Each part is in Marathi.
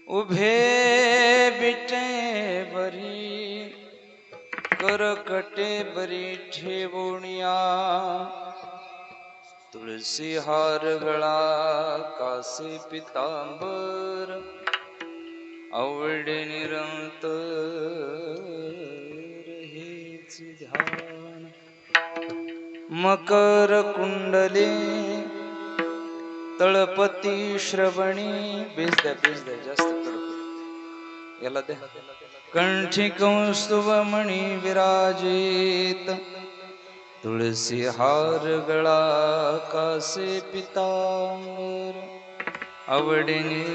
उभे बिटे बरी करकटे बरी ठेवोनिया तुळसी हार गळा कासे पितांबर आवडे निरंतर हेच ध्यान मकर कुंडले तळपती श्रवणी बेस द्या जास्त तळपती याला द्या कंठी कौस्तुभ मणी विराजित तुळसी हार गळा कासे पितांबर आवडे निरंतर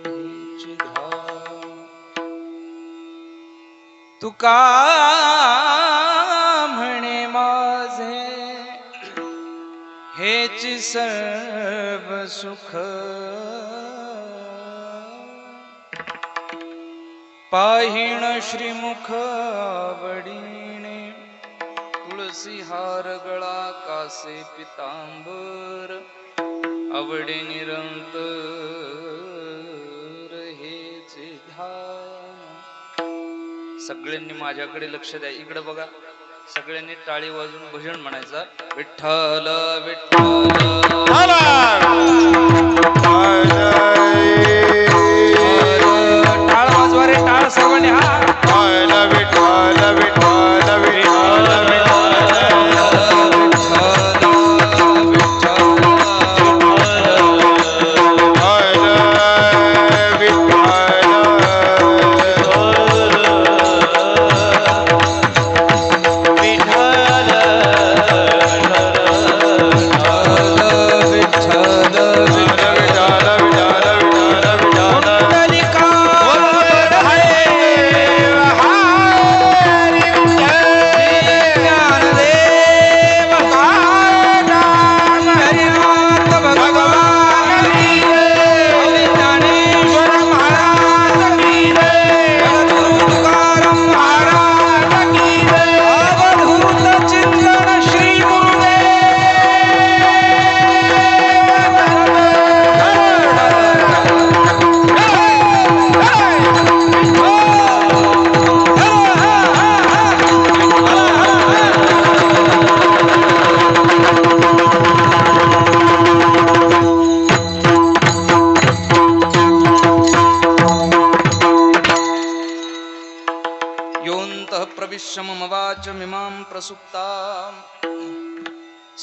हेच ध्यान तुका म्हणे माझे हेच सर्व सुख पाहिण श्रीमुख आवडीने तुळसी हार गळा कासे पितांबर आवडे निरंतर हेच ध्यान सगळ्यांनी माझ्याकडे लक्ष द्या इकडे बघा सगळ्यांनी टाळी वाजून भजन म्हणायचा विठ्ठल विठ्ठल टाळ वाजवा रे टाळ सर्वांनी हा विठ्ठल विठ्ठल विठ्ठल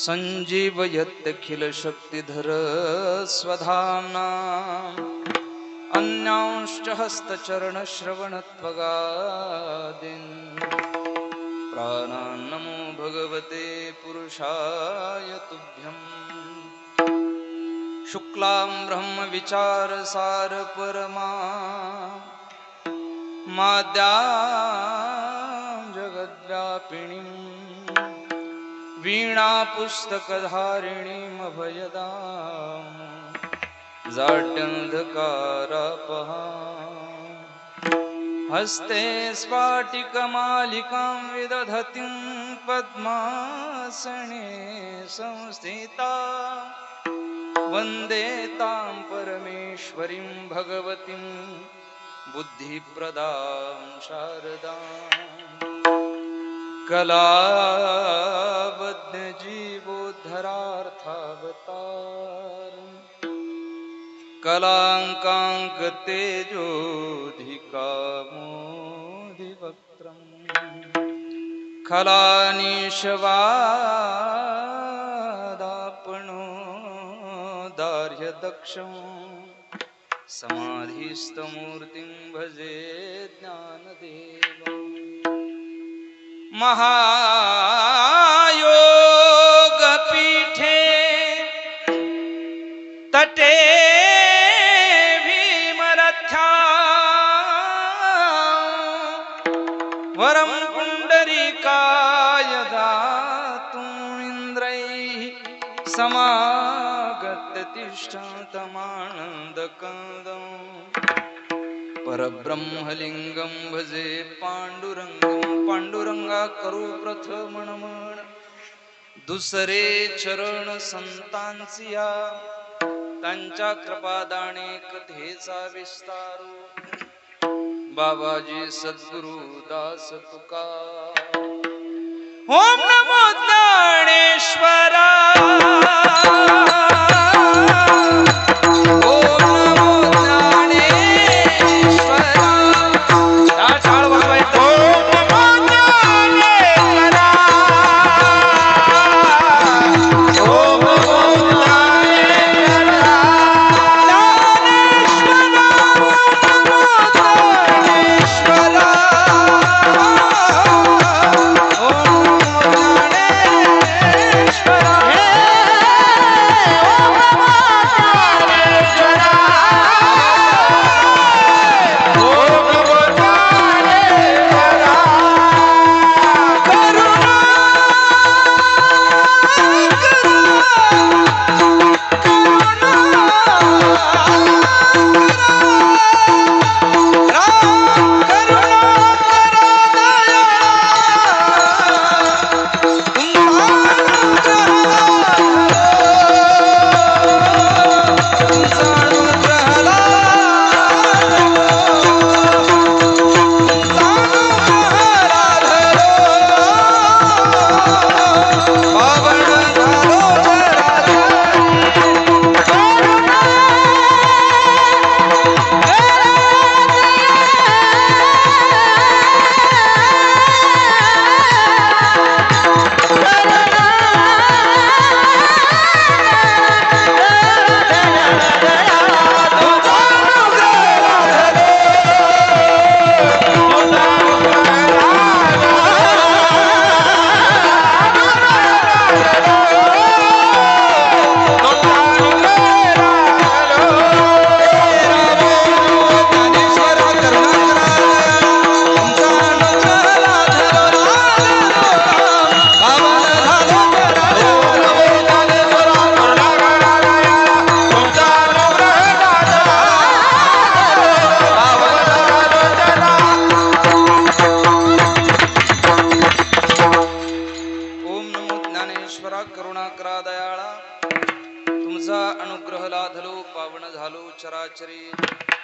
संजीवयत्यखिल शक्तिधर स्वधाम्ना अन्यांश्च हस्तचरण श्रवणत्वगादीन् प्राणान् नमो भगवते पुरुषाय तुभ्यं शुक्लां ब्रह्म विचारसार परमा माद्यां जगद्व्यापिणीं वीणा पुस्तकधारिणीमभयदां जाड्यन्धकारापहां हस्ते स्फाटिकमालिकां विदधतीं पद्मासने संस्थिता वन्दे तां परमेश्वरीं भगवतीं बुद्धिप्रदां शारदाम् कलावद्यजीवोद्धरार्थावतारम् कलाङ्काङ्कतेजोधिकामोधिवक्त्रम् खलानिशवादापणो दार्यदक्षम् समाधिस्थमूर्तिं भजे ज्ञानदेवम् महायोगपीठे तटे भीमरथ्या वरं पुण्डरीकाय दातुमिन्द्रैः समागत्य तिष्ठतमानन्दकन्दम् परब्रह्मलिंगं भजे पांडुरंगं पांडुरंगा करू प्रथमनमन दुसरे चरण संतांचिया त्यांच्या कृपादाने कथेचा विस्तार बाबाजी सद्गुरु दास तुका ओम नमो ज्ञानेश्वरा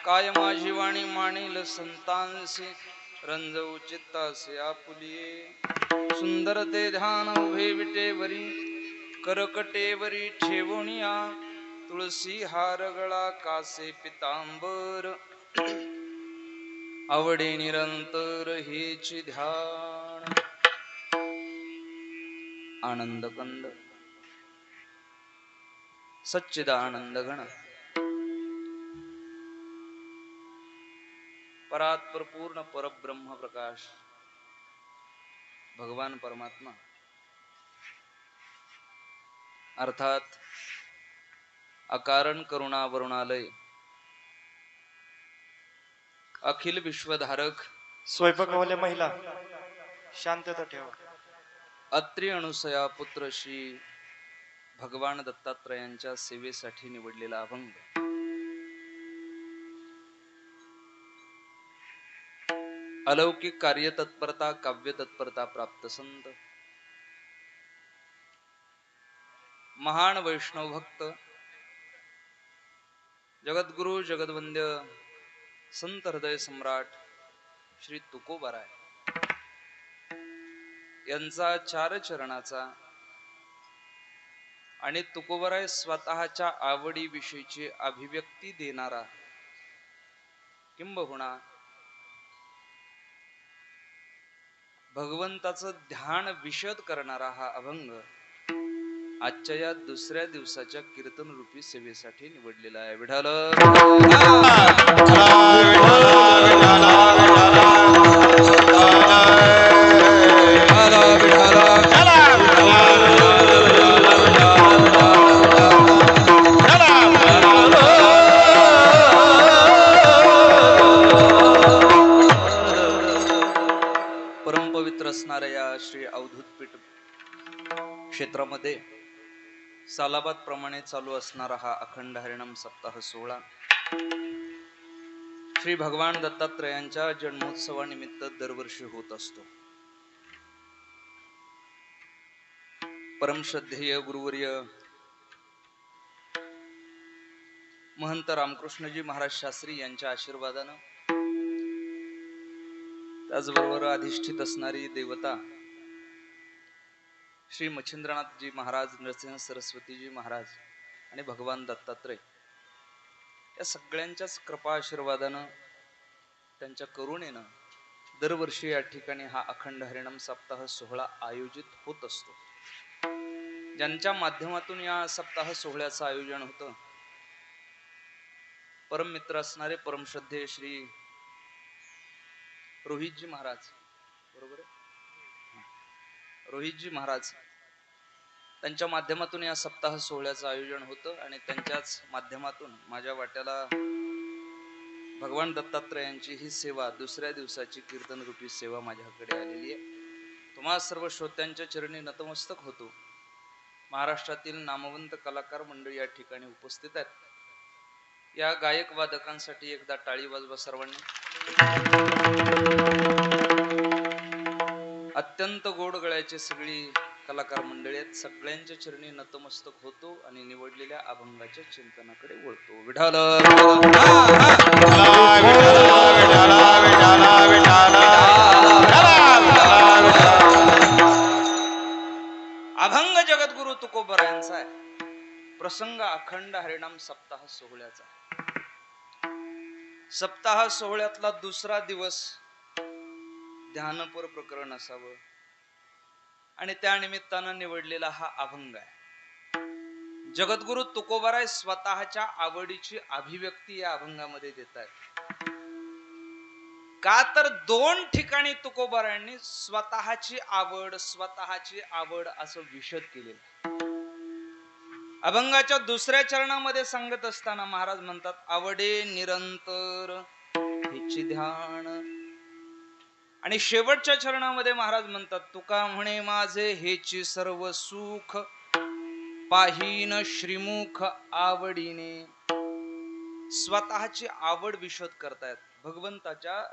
काय माझी वाणी मानिल संतांसी रंजवू चित्तासे आपुलिये सुंदर ते ध्यान उभे विटेवरी करकटेवरी ठेवणिया तुळसी हार गळा कासे पितांबर आवडे निरंतर हेची ध्यान आनंद कंद सच्चिदानंद गण परात्पर पूर्ण परब्रह्म प्रकाश भगवान परमात्मा अर्थात अकारण करुणा वरुणालय अखिल विश्वधारक स्वयंपाकवाल्या महिला शांतता ठेवा. अत्रि अनुसया पुत्र श्री भगवान दत्तात्रयांच्या सेवेसाठी निवडलेला अभंग अलौकिक कार्य तत्परता काव्य तत्परता प्राप्त संत महान वैष्णव भक्त जगद्गुरु जगद्वंद्य संत हृदय सम्राट श्री तुकोबाराय यांचा चार चरणाचा आणि तुकोबाराय स्वतःच्या आवडीविषयीची अभिव्यक्ती देणारा किंबहुना भगवंताचं ध्यान विशद करणारा हा अभंग आजच्या या दुसऱ्या दिवसाच्या कीर्तन रूपी सेवेसाठी निवडलेला आहे. विठ्ठल परमपवित्र असणाऱ्या या श्री अवधूत पीठ क्षेत्रामध्ये सालाबाद प्रमाणे चालू असणारा हा अखंड हरिणाम सप्ताह सोहळा श्री भगवान दत्तात्रयांच्या जन्मोत्सवानिमित्त दरवर्षी होत असतो. परमश्रद्धेय गुरुवर्य महंत रामकृष्णजी महाराज शास्त्री यांच्या आशीर्वादानं, त्याचबरोबर अधिष्ठित असणारी देवता श्री मच्छिंद्रनाथजी महाराज, नरसिंह सरस्वतीजी महाराज आणि भगवान दत्तात्रय या सगळ्यांच्याच कृपा आशीर्वादानं, त्यांच्या करुणेनं दरवर्षी या ठिकाणी हा अखंड हरिनाम सप्ताह सोहळा आयोजित होत असतो. ज्यांच्या माध्यमातून या सप्ताह सोहळ्याचं आयोजन होतं, परम मित्र असणारे परमश्रद्धेय श्री रोहितजी महाराज, बरोबर आहे, रोहितजी महाराज, त्यांच्या माध्यमातून या सप्ताह सोहळ्याचं आयोजन होतं आणि त्यांच्याच माध्यमातून माझ्या वाट्याला भगवान दत्तात्रयांची ही सेवा, दुसऱ्या दिवसाची कीर्तन रूपी सेवा माझ्याकडे आलेली आहे. तुम्हा सर्व श्रोत्यांच्या चरणी नतमस्तक होतो. महाराष्ट्रातील नामवंत कलाकार मंडळी या ठिकाणी उपस्थित आहेत. या गायक वादकांसाठी एकदा टाळी वाजवा सर्वांनी. अत्यंत गोड गळ्याची सगळी कलाकार मंडळी आहेत. सगळ्यांच्या चरणी नतमस्तक होतो आणि निवडलेल्या अभंगाच्या चिंतनाकडे वळतो. विठाल अभंग जगद्गुरु तुकोबरायांचा आहे. प्रसंग अखंड हरिनाम सप्ताह सोहळ्याचा. सप्ताह सोहळ्यातला दुसरा दिवस ध्यानपर प्रकरण असावं आणि त्या निमित्तानं निवडलेला हा अभंग आहे. जगद्गुरु तुकोबराय स्वतःच्या आवडीची अभिव्यक्ती या अभंगामध्ये देत आहेत. का तर दोन ठिकाणी तुकोबरायांनी स्वतःची आवड असं विशद केलेलं. अभंगाच्या दुसऱ्या चरणामध्ये सांगत असताना महाराज म्हणतात, आवडे निरंतर हिची ध्यान. आणि शेवटच्या चरणामध्ये महाराज म्हणतात, तुका म्हणे माझे हेची सर्व सुख, पाहीन श्रीमुख आवडीने. स्वतःची आवड विशद करतायत. भगवंताच्या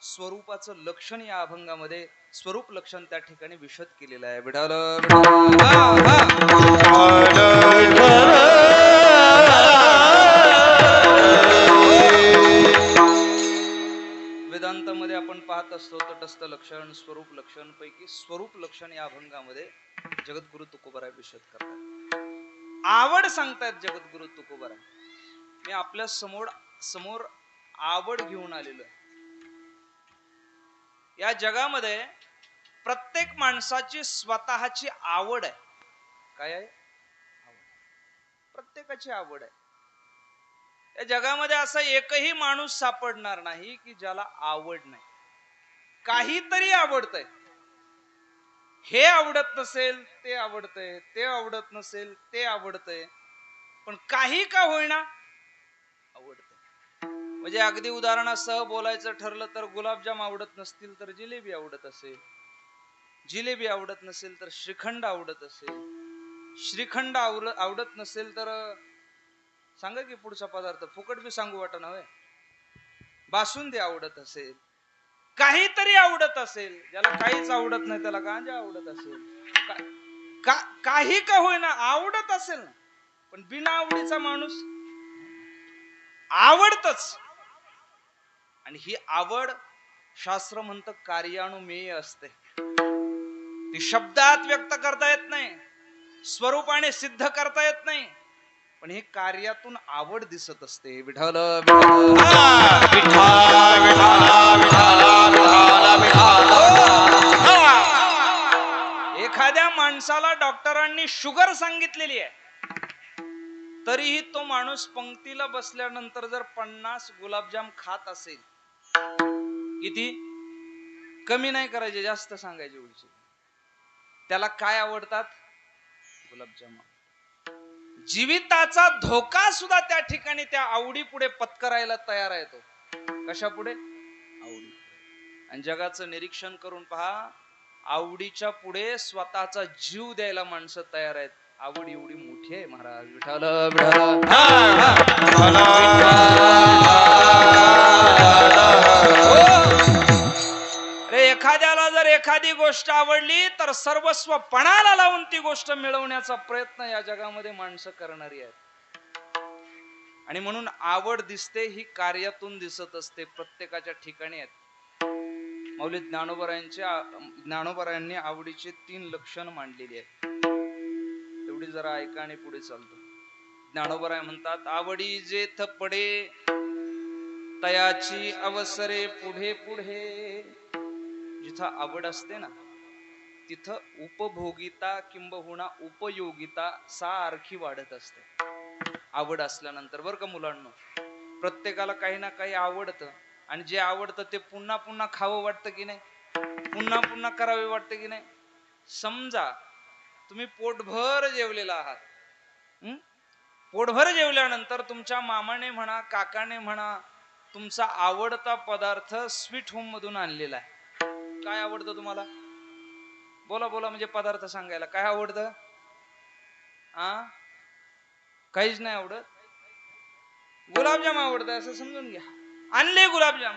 स्वरूपाचं लक्षण या अभंगामध्ये, स्वरूप लक्षण त्या ठिकाणी विशद केलेलं आहे. विठाल वेदांतामध्ये आपण पाहत असतो तटस्थ लक्षण, स्वरूप लक्षण पैकी स्वरूप लक्षण या अभंगामध्ये जगद्गुरु तुकोबराय विशद करतात. आवड सांगतायत जगद्गुरु तुकोबराय. मी आपल्या समोर आवड घेऊन आलेलो आहे. या जगामध्ये प्रत्येक माणसाची स्वतःची आवड आहे. काय आहे? प्रत्येकाची आवड आहे. या जगामध्ये असा एकही माणूस सापडणार नाही की ज्याला आवड नाही. काहीतरी आवडतंय. हे आवडत नसेल ते आवडतंय, ते आवडत नसेल ते आवडतंय, पण काही का होईना आवडतंय. म्हणजे अगदी उदाहरणासह बोलायचं ठरलं तर गुलाबजाम आवडत नसतील तर जिलेबी आवडत असेल, जिलेबी आवडत नसेल तर श्रीखंड आवडत असेल, श्रीखंड आवडत नसेल तर सांगा की पुढचा पदार्थ, फुकट बी सांगू वाटत होय, बासुंदी आवडत असेल, काहीतरी आवडत असेल. ज्याला काहीच आवडत नाही त्याला गांजा आवडत असेल, काही का होईना आवडत असेल ना. पण बिना आवडीचा माणूस आवडतच. आणि ही आवड शास्त्र म्हणतं कार्यानुमेय असते. ती शब्दात व्यक्त करता येत नाही, स्वरूपाने सिद्ध करता येत नाही, पण हे कार्यातून आवड दिसत असते. विठ्ठल एखाद्या माणसाला डॉक्टरांनी शुगर सांगितलेली आहे, तरीही तो माणूस पंक्तीला बसल्यानंतर जर 50 गुलाबजाम खात असेल, किती कमी नाही करायचे, जास्त सांगायचे उलचे, त्याला काय आवडतात? गुलाबजाम. जीविताचा धोका सुद्धा त्या ठिकाणी त्या आवडी पुढे पत्करायला तयार आहे. तो कशा पुढे? आवडी. आणि जगाचं निरीक्षण करून पहा, आवडीच्या पुढे स्वतःचा जीव द्यायला माणसं तयार आहेत. आवड एवढी मोठी आहे महाराज. विठाल रे. एखाद्याला जर एखादी गोष्ट आवडली तर सर्वस्व पणाला लावून ती गोष्ट मिळवण्याचा प्रयत्न या जगामध्ये माणसं करणारी आहेत. आणि म्हणून आवड दिसते ही कार्यातून दिसत असते, प्रत्येकाच्या ठिकाणी आहेत. मौली ज्ञानोबरायांनी आवडीचे 3 लक्षण मांडलेली आहेत. तेवढी जरा ऐका आणि पुढे चालतो. ज्ञानोबराय म्हणतात, आवडी जे थपडे तयाची अवसरे पुढे पुढे. जिथं आवड असते ना तिथं उपभोगिता किंबहुना उपयोगिता सारखी वाढत असते. आवड असल्यानंतर बरं का मुलांनो, प्रत्येकाला काही ना काही आवडतं आणि जे आवडतं ते पुन्हा पुन्हा खावं वाटतं की नाही, पुन्हा पुन्हा करावे वाटतं की नाही. समजा तुम्ही पोटभर जेवलेला आहात, पोटभर जेवल्यानंतर तुमच्या मामाने म्हणा काकाने म्हणा तुमचा आवडता पदार्थ स्वीट होम मधून आणलेला आहे. काय आवडतं तुम्हाला? बोला बोला, म्हणजे पदार्थ सांगायला काय आवडतं? काहीच नाही आवडत. गुलाबजाम आवडतं असं समजून घ्या. आणले गुलाबजाम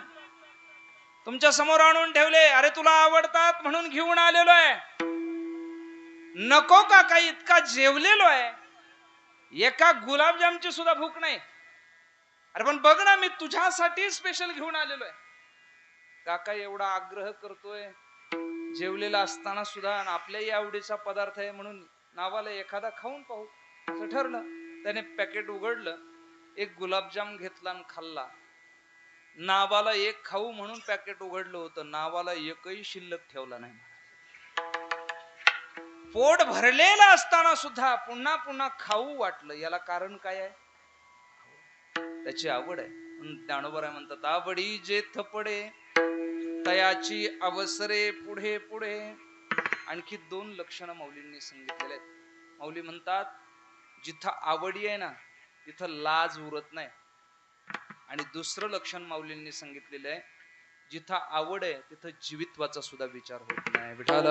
तुमच्या समोर आणून ठेवले. अरे तुला आवडतात म्हणून घेऊन आलेलो आहे. नको का काही, इतका जेवलेलो आहे, एका गुलाबजामची सुद्धा भूक नाही. अरे पण बघ ना, मी तुझ्यासाठी स्पेशल घेऊन आलेलो आहे. काका एवढा आग्रह करतोय जेवलेला असताना सुद्धा, आपल्याही आवडीचा पदार्थ आहे म्हणून नावाला एखादा खाऊन पाहू असं ठरलं. त्याने पॅकेट उघडलं, एक गुलाबजाम घेतला आणि खाल्ला. नावाला एक खाऊ म्हणून पॅकेट उघडलं होतं, नावाला एकही शिल्लक ठेवला नाही. पोट भरलेलं असताना सुद्धा पुन्हा पुन्हा खाऊ वाटलं. याला कारण काय आहे? त्याची आवड आहे. ज्ञानोबराय म्हणतात, आवडी जे थपडे तयाची अवसरे पुढे पुढे. आणखी 2 लक्षणं मौलींनी सांगितलेले आहेत. मौली म्हणतात, जिथं आवडी आहे ना तिथं लाज उरत नाही. आणि दुसरं लक्षण माऊलींनी सांगितलेलं आहे, जिथं आवड आहे तिथं जीवित्वाचा सुद्धा विचार होत नाही. विठाल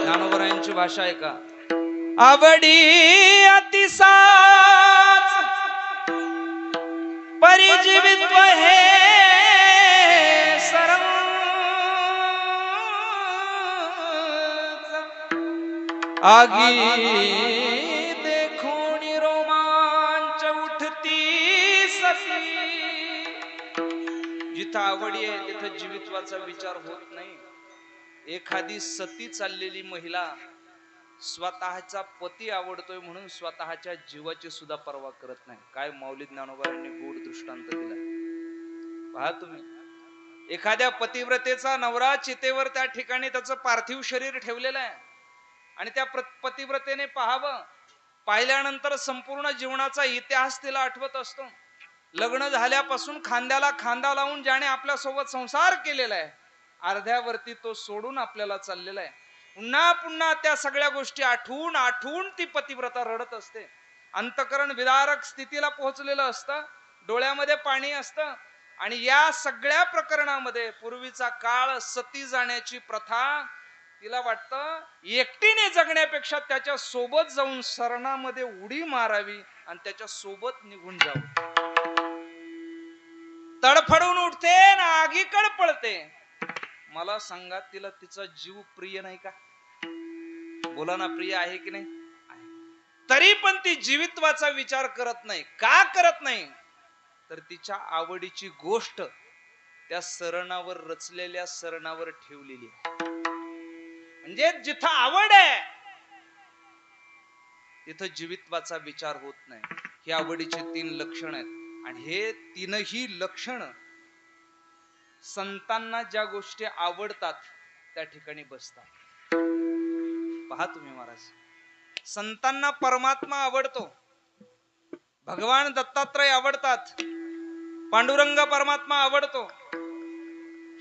ज्ञानोबरायांची भाषा आहे का, आवडी अतिसाच परिजीवित्व हे सरम. आगी देखून रोमांच उठती ससी. जिथं आवडी आहे तिथं जीवित्वाचा विचार होत नाही. एखादी सती चाललेली महिला स्वतःचा पती आवडतोय म्हणून स्वतःच्या जीवाची सुद्धा पर्वा करत नाही. काय मौली ज्ञानोबांनी गूढ दृष्टांत दिला. पहा तुम्ही, एखाद्या पतिव्रतेचा नवरा चितेवर त्या ठिकाणी त्याचं पार्थिव शरीर ठेवलेलं आहे आणि त्या पतिव्रतेने पाहावं, पाहिल्यानंतर संपूर्ण जीवनाचा इतिहास तिला आठवत असतो. लग्न झाल्यापासून खांद्याला खांदा लावून ज्याने आपल्या सोबत संसार केलेला आहे, अर्ध्यावरती तो सोडून आपल्याला चाललेला आहे. पुन्हा पुन्हा त्या सगळ्या गोष्टी आठवून आठवून ती पतिव्रता रडत असते. अंतकरण विदारक स्थितीला पोहोचलेलं असतं, डोळ्यामध्ये पाणी असतं. आणि या सगळ्या प्रकरणामध्ये पूर्वीचा काळ, सती जाण्याची प्रथा, तिला वाटतं एकटीने जगण्यापेक्षा त्याच्या सोबत जाऊन सरणामध्ये उडी मारावी आणि त्याच्या सोबत निघून जावं. तडफडून उठते ना आगीकडे पळते. मला सांगा, तिला तिचा जीव प्रिय नाही का? बोला ना, प्रिय आहे की नाही? तरी पण ती जीवित्वाचा विचार करत नाही. का करत नाही? तर तिच्या आवडीची गोष्ट त्या सरणावर, रचलेल्या सरणावर ठेवलेली आहे. म्हणजे जिथं आवड आहे तिथं जीवित्वाचा विचार होत नाही. ही आवडीची 3 लक्षण आहेत. आणि हे 3ही लक्षण संतांना ज्या गोष्टी आवडतात त्या ठिकाणी बसतात. पहा तुम्ही महाराज, संतांना परमात्मा आवडतो, भगवान दत्तात्रय आवडतात, पांडुरंग परमात्मा आवडतो.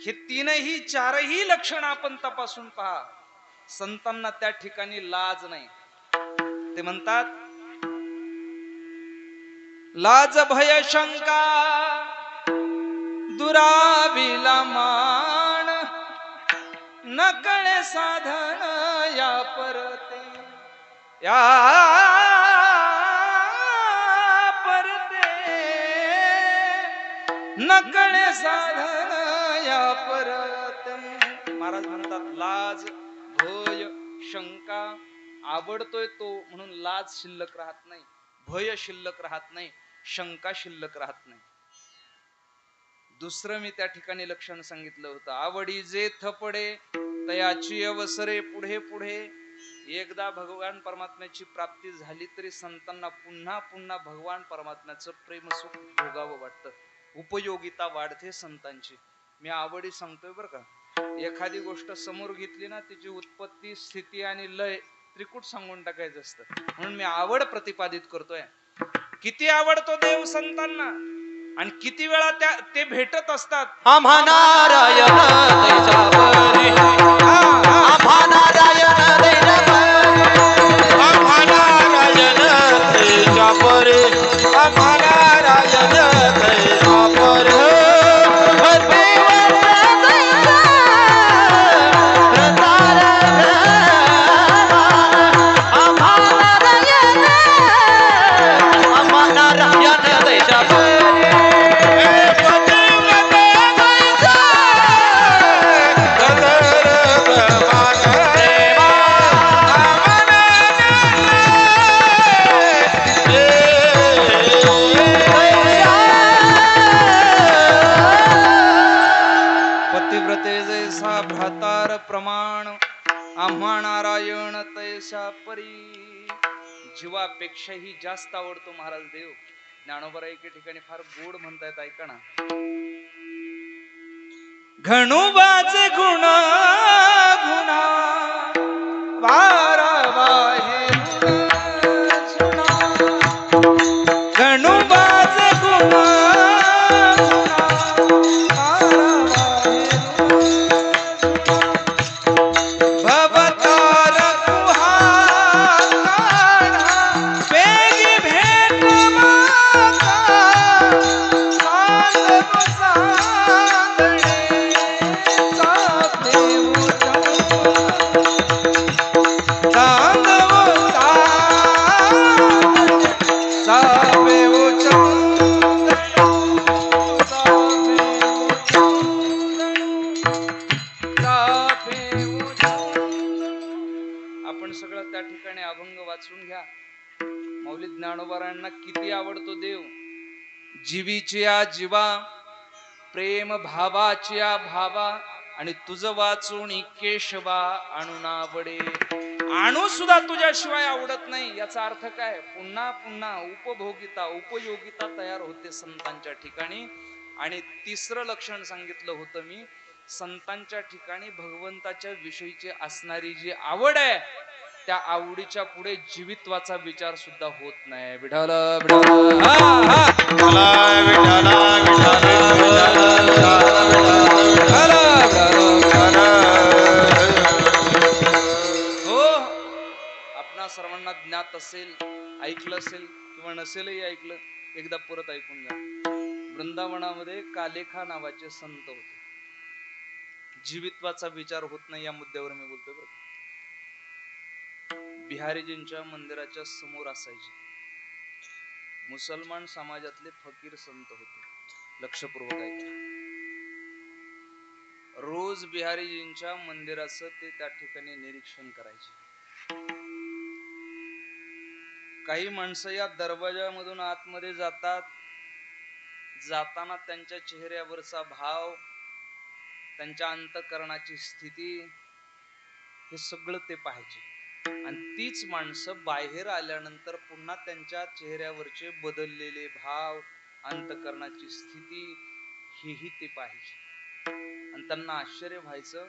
हे 3ही 4ही लक्षण आपण तपासून पहा. संतांना त्या ठिकाणी लाज नाही. ते म्हणतात, लाज भय शंका दुराविला मान नकळे साधन या परते, या परते. नकळे साधन या परत. महाराज म्हणतात लाज भय शंका आवडतोय तो म्हणून लाज शिल्लक राहत नाही, भय शिल्लक राहत नाही, शंका शिल्लक राहत नाही. दुसरं मी त्या ठिकाणी लक्षण सांगितलं होतं, आवडी जे थपडे तयाची अवसरे पुढे पुढे. एकदा भगवान परमात्म्याची प्राप्ती झाली तरी संतांना पुन्हा पुन्हा भगवान परमात्म्याचं प्रेम सुख भोगावं वाटतं, उपयोगिता वाढते संतांची. मी आवडी सांगतोय बर का, एखादी गोष्ट समोर घेतली ना तिची उत्पत्ती स्थिती आणि लय त्रिकूट सांगून टाकायचं असतं, म्हणून मी आवड प्रतिपादित करतोय. किती आवडतो देव संतांना आणि किती वेळा ते भेटत असतात. आम्हा नारायण तैसा परी, आम्हा नारायण तैसा परी, आम्हा नारायण तैसा परी, आम्हा नारायण तैसा परी. आम्हा नारायण तैसा परी. जीवापेक्षाही जास्त आवडतो महाराज देव. ज्ञानोबा एके ठिकाणी फार गोड म्हणतायत, ऐका ना. घणुबाचे गुण गुणा वारवाहे सुना, घणुबाचे गुण ज्ञानोबारायांना किती आवडतो देव. जीवीची जीवा प्रेम भावाची भावा आणि तुझ वाचून केशवा आणूनावडे. आणू सुद्धा तुझ्याशिवाय आवडत नाही. याचा अर्थ काय, पुन्हा पुन्हा उपभोगिता उपयोगिता तयार होते संतांच्या ठिकाणी. आणि तिसरं लक्षण सांगितलं होतं मी, संतांच्या ठिकाणी भगवंताच्या विषयीची असणारी जी आवड आहे त्या आवडीच्या पुढे जीवित्वाचा विचार सुद्धा होत नाही. विठाल हो, आपणा सर्वांना ज्ञात असेल, ऐकलं असेल किंवा नसेलही ऐकलं, एकदा परत ऐकून घ्या. वृंदावनामध्ये कालेखा नावाचे संत होते. जीवित्वाचा विचार होत नाही या मुद्द्यावर मी बोलतोय बरं. बिहारीजींच्या मंदिराच्या समोर असायचे. मुसलमान समाजातले फकीर संत होते. लक्षपूर्वक ऐका. रोज बिहारीजींच्या मंदिराचं ते त्या ठिकाणी निरीक्षण करायचे. काही माणसं या दरवाजामधून आतमध्ये जातात. जाताना त्यांच्या चेहऱ्यावरचा भाव, त्यांच्या अंतःकरणाची स्थिती, हे सगळं ते पाहायचे. आणि तीच माणसं बाहेर आल्यानंतर पुन्हा त्यांच्या चेहऱ्यावरचे बदललेले भाव, अंतःकरणाची स्थिती, हेही ते पाहायचे. आणि त्यांना आश्चर्य व्हायचं,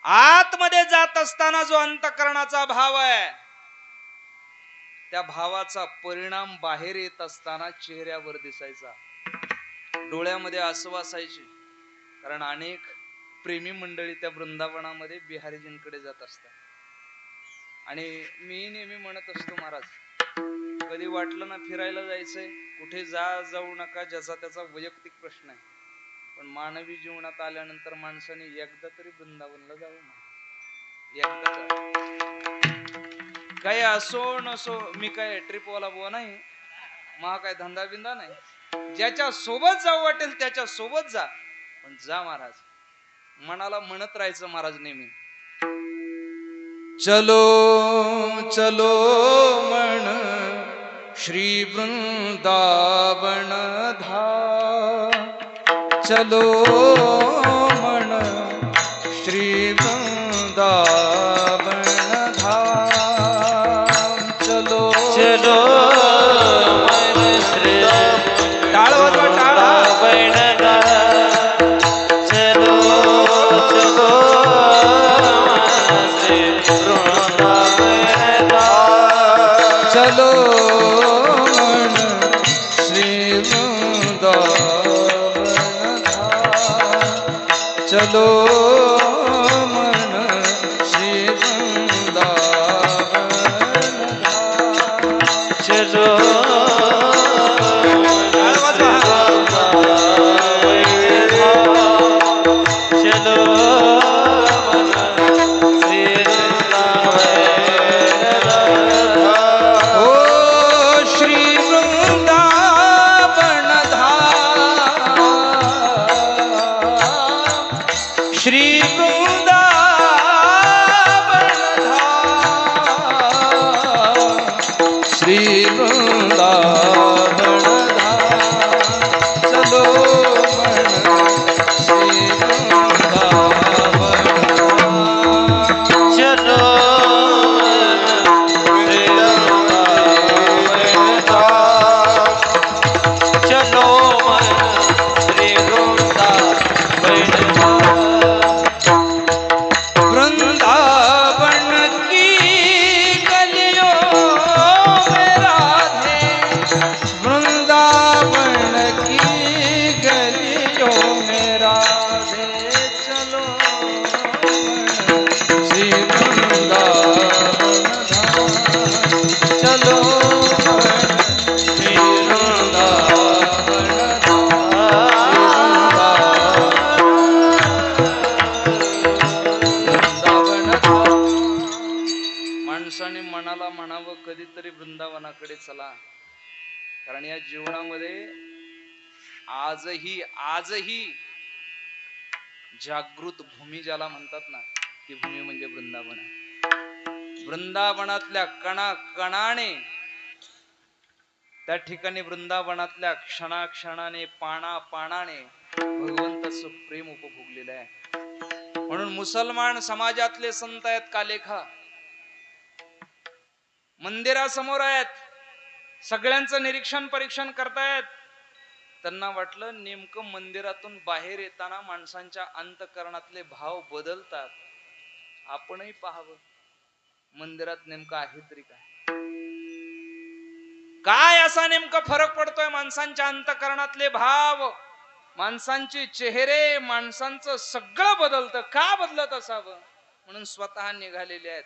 आतमध्ये जात असताना जो अंतःकरणाचा भाव आहे त्या भावाचा परिणाम बाहेर येत असताना चेहऱ्यावर दिसायचा. डोळ्यामध्ये आसू असायचे. कारण अनेक प्रेमी मंडळी त्या वृंदावनामध्ये बिहारीजींकडे जात असतात. आणि मी नेहमी म्हणत असतो, महाराज कधी वाटलं ना फिरायला जायचंय, कुठे जाऊ नका, ज्याचा त्याचा वैयक्तिक प्रश्न आहे, पण मानवी जीवनात आल्यानंतर माणसाने एकदा तरी वृंदावनला जावं. एकदा काय असो नसो, मी काय ट्रिपवाला बुवा नाही, महा काय धंदा बिंदा नाही, ज्याच्या सोबत जाऊ वाटेल त्याच्या सोबत जा, पण जा महाराज. मनाला म्हणत राहायचं महाराज नेहमी, चलो चलो मन श्री वृंदावन धाम, चलो मन श्री वृंदावन धाम, चलो चलो मन श्री टाळ वाजवा, टाळ. वृंदावन धाम. चलो चलो मन श्री वृंदावन धाम. चलो मन श्री वृंदावन धाम, चलो मन श्री वृंदावन धाम. चलो टाळ वाजवा. चलो श्री ओ श्री वृंदावन धाम, श्री वृंदावन धाम, श्री वृंदावन धाम, चलो मन श्री वृंदावन धाम. चलो चलो मन श्री वृंदावन वृंदावन की गलियों में राधे, वृंदावन की गलियों में राधे, चलो श्री वृंदावन धाम, चलो श्री वृंदावन माणसाने मनाला म्हणावं कधीतरी वृंदावनाकडे चला, कारण या जीवनामध्ये आजही जागृत भूमी ज्याला म्हणतात ना, ती भूमी म्हणजे वृंदावन आहे. वृंदावनातल्या कणाकणाने, त्या ठिकाणी वृंदावनातल्या क्षणाक्षणाने, पाणापाणाने भगवंताचं प्रेम उपभोगलेलं आहे. म्हणून मुसलमान समाजातले संत आहेत कालेखा, मंदिरासमोर आहेत, सगळ्यांचं निरीक्षण परीक्षण करतायत. त्यांना वाटलं नेमकं मंदिरातून बाहेर येताना माणसांच्या अंतःकरणातले भाव बदलतात, आपणही पाहावं मंदिरात नेमकं आहे तरी काय असा नेमका फरक पडतोय. माणसांच्या अंतःकरणातले भाव, माणसांचे चेहरे, माणसांचं सगळं बदलतं. का बदलत असावं म्हणून स्वतः निघालेले आहेत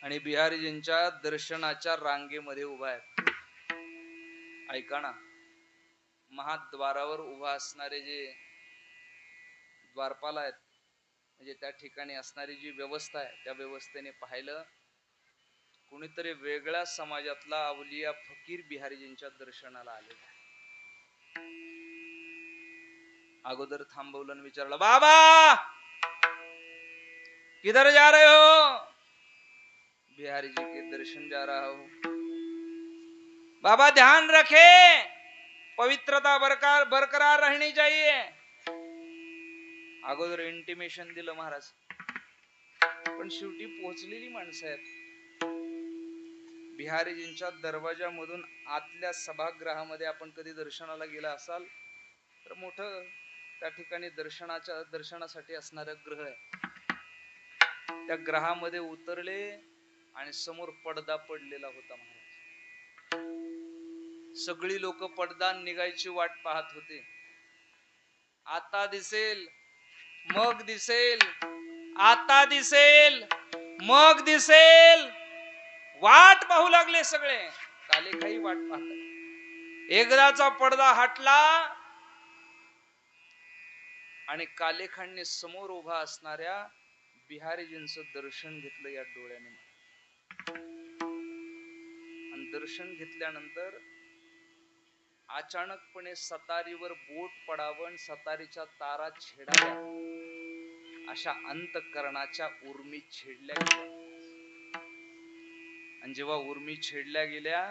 आणि बिहारीजींच्या दर्शनाच्या रांगेमध्ये उभा आहेत. ऐका ना, महाद्वारावर उभा असणारे जे द्वारपाल आहेत, म्हणजे त्या ठिकाणी असणारी जी व्यवस्था आहे, त्या व्यवस्थेने पाहिलं कुणीतरी वेगळ्या समाजातला अवलिया फकीर बिहारीजींच्या दर्शनाला आलेला आहे. अगोदर थांबवलं आणि विचारलं, बाबा किधर जा रहे हो? बिहारी जी के दर्शन जा रहा हूं. बाबा ध्यान रखे, पवित्रता बरकरार रहनी चाहिए. अगोदर इंटिमेशन दिलं महाराज, पण शेवटी पोहोचलेली माणसं आहेत. बिहारीजींच्या दरवाजामधून आतल्या सभागृहामध्ये आपण कधी दर्शनाला गेला असाल तर मोठं त्या ठिकाणी दर्शनासाठी असणारं ग्रह आहे. त्या ग्रहामध्ये उतरले आणि समोर पडदा पडलेला होता महाराज. सगळी लोक पडदा निघायची वाट पाहत होते. आता दिसेल मग दिसेल, आता दिसेल मग दिसेल, वाट पाहू लागले सगळे. कालेखाई वाट पाहतात. एकदाचा पडदा हटला आणि कालेखांनी समोर उभा असणाऱ्या बिहारीजींचं दर्शन घेतलं या डोळ्याने. आणि दर्शन घेतल्यानंतर अचानकपणे सतारीवर बोट पडावं, सतारीच्या तारा छेडाव्या, अशा अंतःकरणाच्या उर्मी छेडल्या गेल्या. आणि जेव्हा उर्मी छेडल्या गेल्या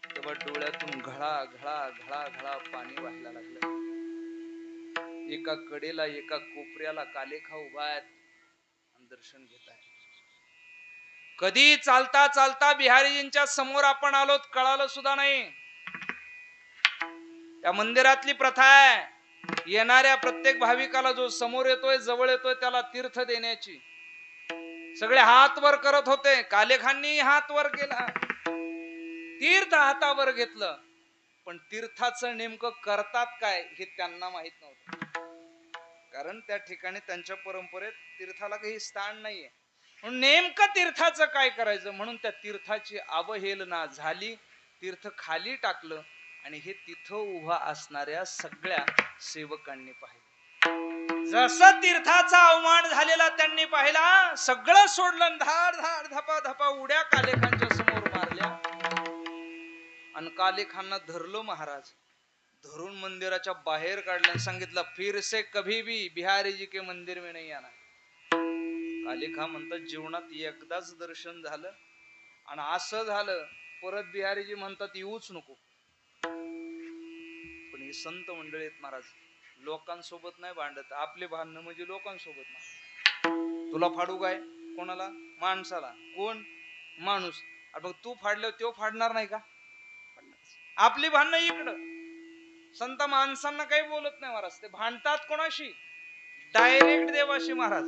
तेव्हा डोळ्यातून घळा घळा घळा घळा पाणी व्हायला लागलं. एका कडेला एका कोपऱ्याला कालेखा उभा आहेत आणि दर्शन घेत आहे. कधी चालता चालता बिहारीजींच्या समोर आपण आलोत कळालं सुद्धा नाही. त्या मंदिरातली प्रथा आहे, येणाऱ्या प्रत्येक भाविकाला जो समोर येतोय जवळ येतोय त्याला तीर्थ देण्याची. सगळे हात वर करत होते, कालेखांनी हात वर केला, तीर्थ हातावर घेतलं, पण तीर्थाचं नेमकं करतात काय हे त्यांना माहित नव्हतं. कारण त्या ठिकाणी त्यांच्या परंपरेत तीर्थाला काही स्थान नाहीये. म्हणून नेमकं तीर्थाचं काय करायचं म्हणून त्या तीर्थाची अवहेलना झाली. तीर्थ खाली टाकलं आणि हे तिथं उभा असणाऱ्या सगळ्या सेवकांनी पाहिलं. जसं तीर्थाचा अवमान झालेला त्यांनी पाहिला, सगळं सोडलं, धाड धाड धपा धपा उड्या कालेखांच्या समोर मारल्या आणि कालेखांना धरलं. महाराज धरून मंदिराच्या बाहेर काढलं, सांगितलं फिर से कभी भी बिहारी जी के मंदिर में नहीं आना. कालेखा म्हणतात जीवनात एकदाच दर्शन झालं आणि असं झालं, परत बिहारीजी म्हणतात येऊच नको. पण ही संत मंडळी आहेत महाराज, लोकांसोबत नाही भांडत. आपले भांडणं म्हणजे लोकांसोबत ना. तुला फाडू काय? कोणाला? माणसाला. कोण? माणूस. बघ तू फाडलं तो फाडणार नाही का? आपली भांडणं इकडं. संत माणसांना काही बोलत नाही महाराज, ते भांडतात कोणाशी? डायरेक्ट देवाशी. महाराज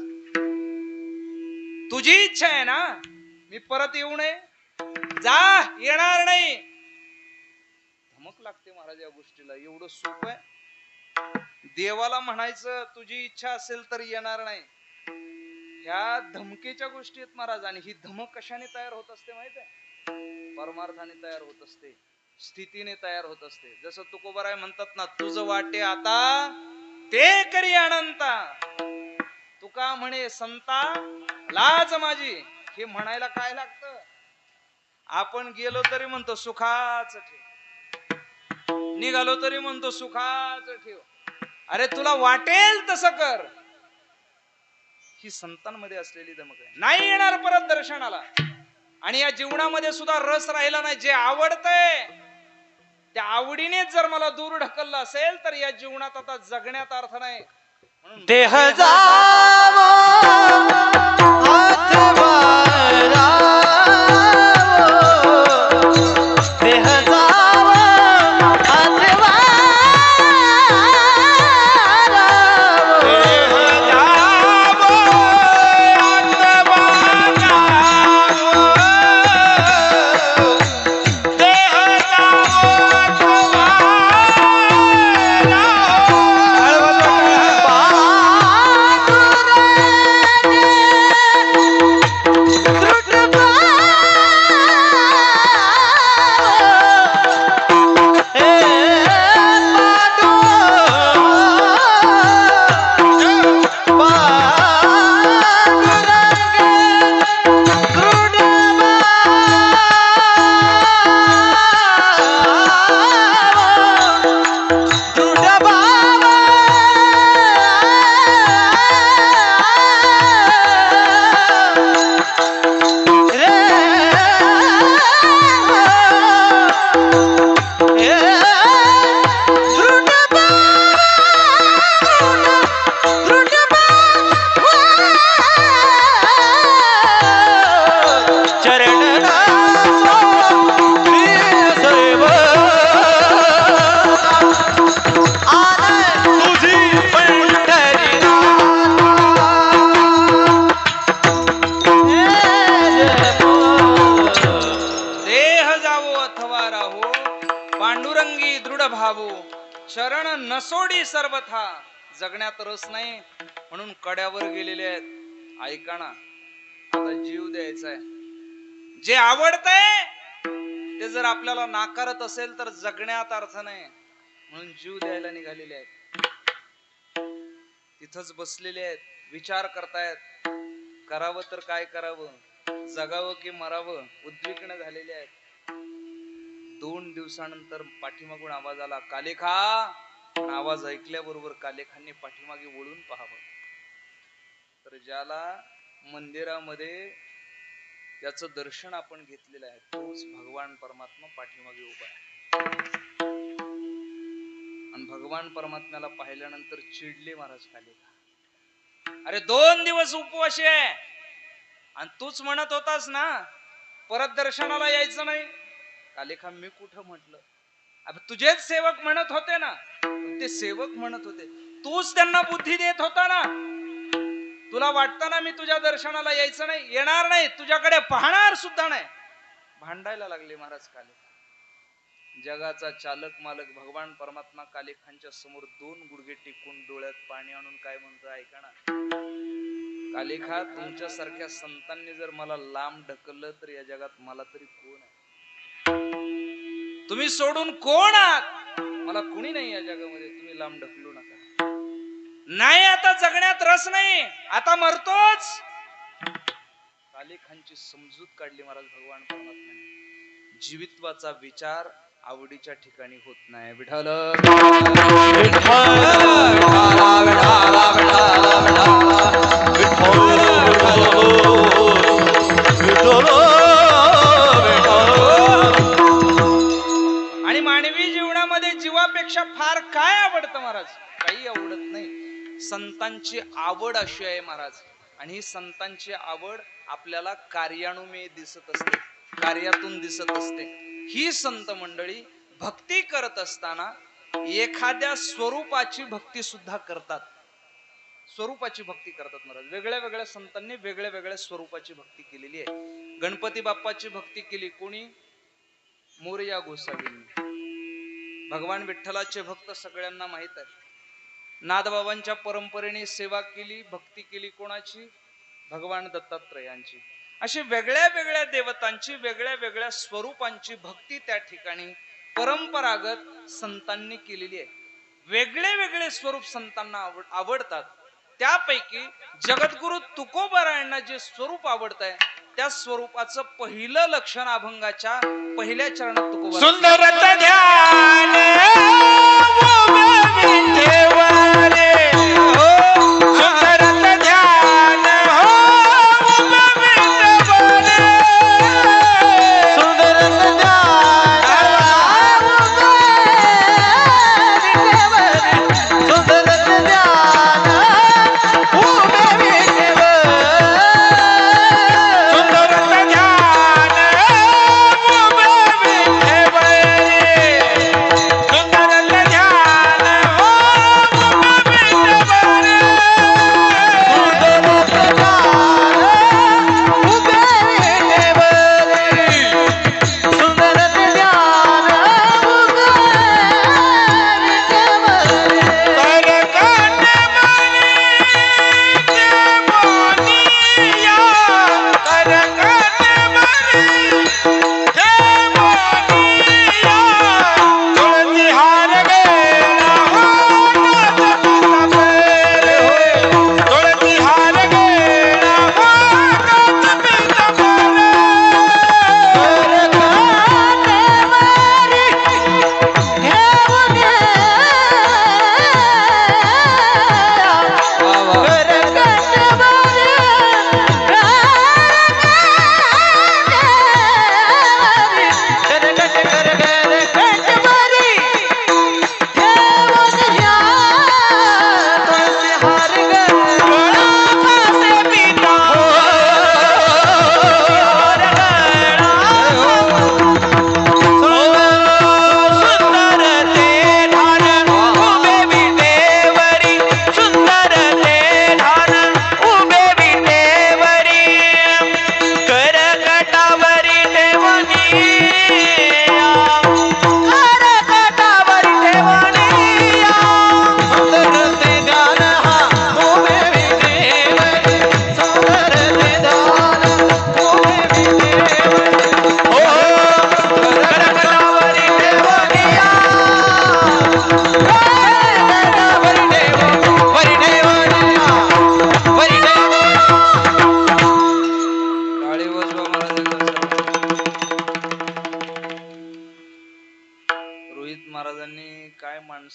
तुझी इच्छा आहे ना मी परत येऊ नये, जा, येणार नाही. धमक लागते महाराज या गोष्टीला. एवढं सोपं आहे देवाला म्हणायचं तुझी इच्छा असेल तर येणार नाही. ह्या धमकीच्या गोष्टी आहेत महाराज. आणि ही धमक कशाने तयार होत असते माहित आहे? परमार्थाने तयार होत असते, स्थितीने तयार होत असते. जसं तुकोबाराय म्हणतात ना, तुझं वाटे आता ते करी अनंता. तुका म्हणे संता लाज माझी. हे म्हणायला काय लागतं? आपण गेलो तरी म्हणतो सुखाच ठेव, निघालो तरी म्हणतो सुखाच ठेव. अरे तुला वाटेल तसं कर. ही संतांमध्ये असलेली धमक आहे. नाही येणार परत दर्शनाला. आणि या जीवनामध्ये सुद्धा रस राहिला नाही. जे आवडतंय त्या आवडीनेच जर मला दूर ढकललं असेल तर या जीवनात आता जगण्यात अर्थ नाही. देह जावो अथवा रावो, देह जावो अथवा रावो, देह जावो अथवा रावो, देह जावो अथवा पांडुरंगी दृढ भावो, शरण नसोडी सर्वथा. जगण्यात रस नाही म्हणून कड्यावर गेलेले आहेत. ऐका ना, आता जीव द्यायचा आहे. जे आवडतंय ते जर आपल्याला नाकारत असेल तर जगण्यात अर्थ नाही. म्हणून जीव द्यायला निघालेले आहेत. तिथंच बसलेले आहेत, विचार करतायत करावं तर काय करावं, जगावं की मरावं, उद्विग्न झालेले आहेत. 2 दिवसानंतर पाठीमागून आवाज आला, कालेखा. आवाज ऐकल्याबरोबर कालेखांनी पाठीमागे वळून पाहावं. तर ज्याला मंदिरामध्ये ज्याचं दर्शन आपण घेतलेलं आहे तोच भगवान परमात्मा पाठीमागे उभा आहे. आणि भगवान परमात्म्याला पाहिल्यानंतर चिडले महाराज कालेखा. अरे 2 दिवस उपवाशी आहे आणि तूच म्हणत होतास ना परत दर्शनाला यायचं नाही. कालेखा मी कुठं म्हटलं? अबे तुझेच सेवक म्हणत होते ना. ते सेवक म्हणत होते, तूच त्यांना बुद्धी देत होता ना. तुला वाटतं ना मी तुझ्या दर्शनाला यायचं नाही, येणार नाही, तुझ्याकडे पाहणार सुद्धा नाही. भांडायला लागले महाराज कालेखा. जगाचा चालक मालक भगवान परमात्मा कालेखांच्या समोर 2 गुडघे टेकून डोळ्यात पाणी आणून काय म्हणतो ऐका ना. कालेखा, तुमच्या सारख्या संतांनी जर मला लांब ढकललं तर या जगात मला तरी कोण आहे? तुम्ही सोडून कोण आहात? मला कुणी नाही या जगामध्ये. तुम्ही लांब ढकलू नका. नाही आता जगण्यात रस नाही, आता मरतोच. कालेखांची समजूत काढली महाराज भगवान परमात्म्याने. जीवित्वाचा विचार आवडीच्या ठिकाणी होत नाही. विठ्ठल आणि मानवी जीवनामध्ये जीवापेक्षा फार काय आवडतं महाराज? काही आवडत नाही. संतांची आवड अशी आहे महाराज. आणि ही संतांची आवड आपल्याला कार्यानुमेय दिसत असते, कार्यातून दिसत असते. ही संत मंडळी भक्ती करत असताना एखाद्या स्वरूपाची भक्ती सुद्धा करतात. स्वरूपाची भक्ती करतात महाराज. वेगळ्या वेगळ्या संतांनी वेगळ्या वेगळ्या स्वरूपाची भक्ती केलेली आहे. गणपती बाप्पाची भक्ती केली कोणी? मोरया गोसावींनी. भगवान विठ्ठलाचे भक्त सगळ्यांना माहित आहे. नादबाबांच्या परंपरेने सेवा केली, भक्ती केली कोणाची? भगवान दत्तात्रयांची. अशी वेगळ्या वेगळ्या देवतांची वेगळ्या वेगळ्या स्वरूपांची भक्ती त्या ठिकाणी परंपरागत संतांनी केलेली आहे. वेगळे वेगळे स्वरूप संतांना आवडतात. त्यापैकी जगद्गुरु तुकोबारायांना जे स्वरूप आवडत आहे त्या स्वरूपाचं पहिलं लक्षण अभंगाच्या पहिल्या चरणात तुकोबा सुंदर ध्यान सुंदर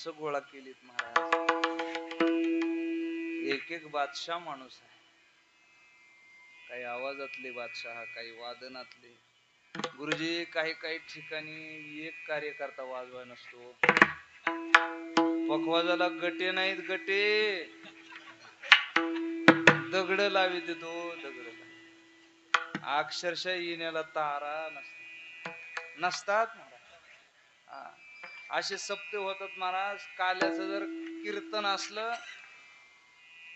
माणसं गोळा केलीत महाराज. एक एक बादशाह माणूस आहे. काही आवाजातले बादशाह, काही वादनातले. गुरुजी काही काही ठिकाणी एक कार्यकर्ता वाजवाय नसतो. पखवाजाला गटे नाहीत, गटे दगड लावी देतो, दगड. अक्षरशः येण्याला तारा नसतात महाराज. असे सप्ते होतात महाराज. काल्याचं जर कीर्तन असलं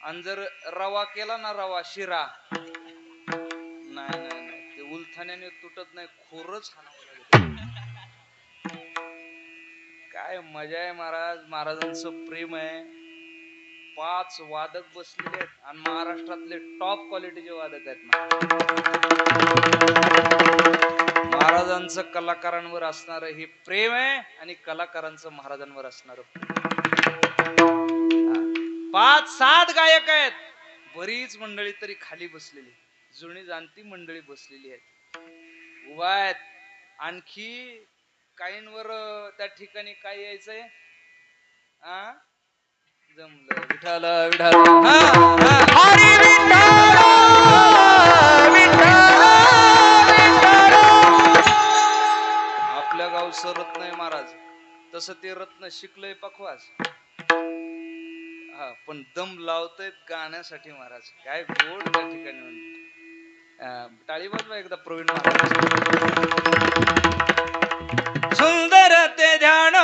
आणि जर रवा केला ना, रवा शिरा, नाही नाही नाही, ते उलथाण्याने तुटत नाही, खोरच हाणावं लागेल. काय मजा आहे महाराज. महाराजांचं प्रेम आहे. 5 वादक बसलेले आहेत आणि महाराष्ट्रातले टॉप क्वालिटीचे वादक आहेत. महाराजांचं कलाकारांवर असणार हे प्रेम आहे आणि कलाकारांचं महाराजांवर असणार 5-7 गायक आहेत. बरीच मंडळी तरी खाली बसलेली, जुनी जाणती मंडळी बसलेली आहेत, उभा आहेत. आणखी काहींवर त्या ठिकाणी काय यायचंय? जमलं. विठाल विठाल हरी विठ्ठल विठ्ठल विठ्ठल. आपल्या गावचं रत्न आहे महाराज. तसं ते रत्न शिकलंय पखवाज. हा, पण दम लावतोय गाण्यासाठी महाराज. काय गोड त्या ठिकाणी. टाळी वाजवा एकदा प्रवीण महाराज. सुंदर ते ध्यान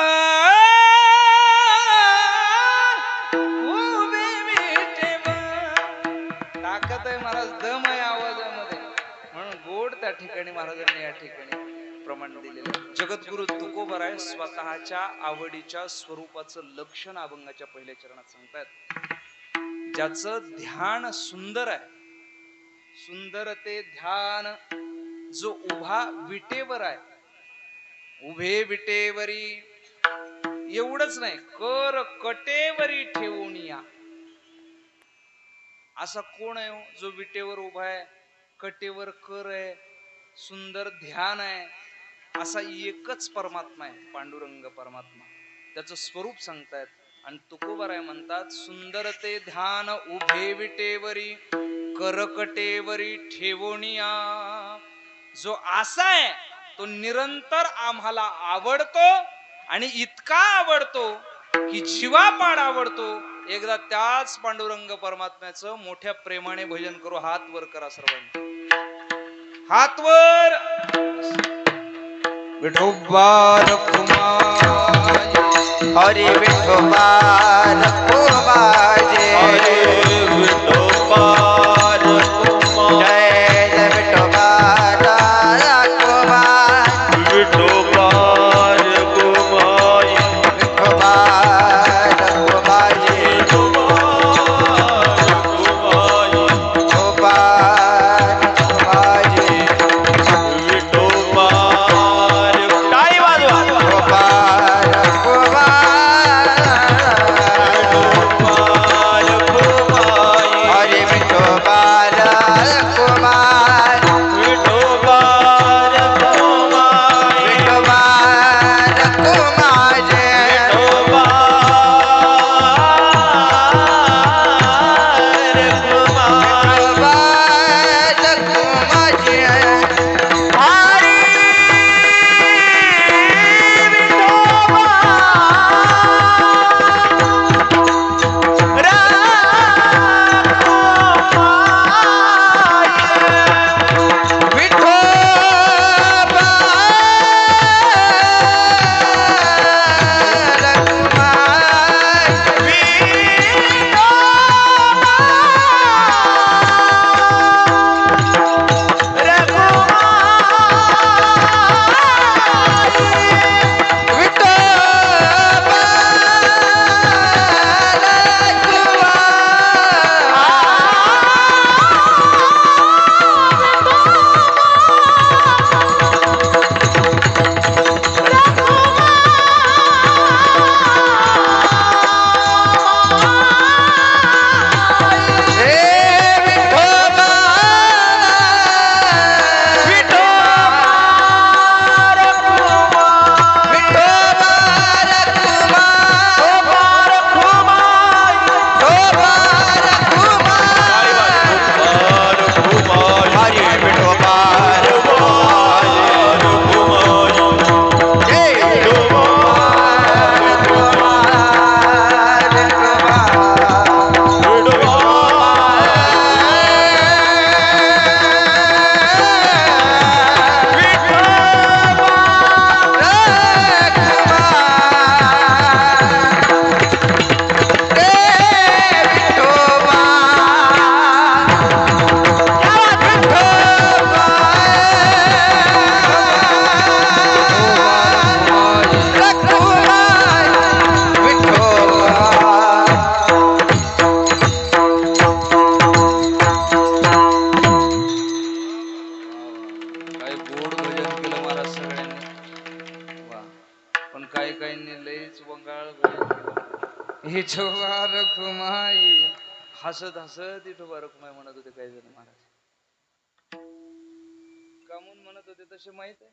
ताकद आहे महाराज, दम आहे आवाजामध्ये. म्हणून गोड त्या ठिकाणी महाराजांनी या ठिकाणी प्रमाण दिलेलं. जगद्गुरु तुकोबराय स्वतःच्या आवडीच्या स्वरूपाचं लक्षण अभंगाच्या पहिल्या चरणात सांगतात. ज्याचं ध्यान सुंदर आहे, सुंदर ते ध्यान जो उभा विटेवर आहे, उभे विटेवरी. एवढंच नाही, कर कटेवरी ठेवून या. असा कोण आहे जो विटेवर उभा आहे, कटेवर कर आहे, सुंदर ध्यान आहे? असा एकच परमात्मा आहे, पांडुरंग परमात्मा. त्याचं स्वरूप सांगतायत. आणि तुकोबाराय म्हणतात, सुंदर ते ध्यान उभे विटेवरी करकटेवरी ठेवोनिया. जो असा आहे तो निरंतर आम्हाला आवडतो आणि इतका आवडतो की जीवापाड आवडतो. एकदा त्याच पांडुरंग परमात्म्याचं मोठ्या प्रेमाने भजन करू. हात वर करा सर्वांनी, हात वर. विठोबा रखुमाई, हरी विठोबा रखुमाई, हरी विठोबा रखुमाई, जय जय विठोबा रखुमाई, विठोबा रखुमाई, विठोबा रखुमाई, विठोबा रखुमाई, विठोबा रखुमाई, विठोबा. टाळी वाजवा. विठोबा हरे विठोबा रखुमाई, विठोबा रखुमाई, विठोबा रखुमाई, विठोबा विठोबा रखुमाई हसत हसत विठोबा रखुमाई म्हणत होते काही जण महाराज. का म्हणून म्हणत होते तसे माहित आहे?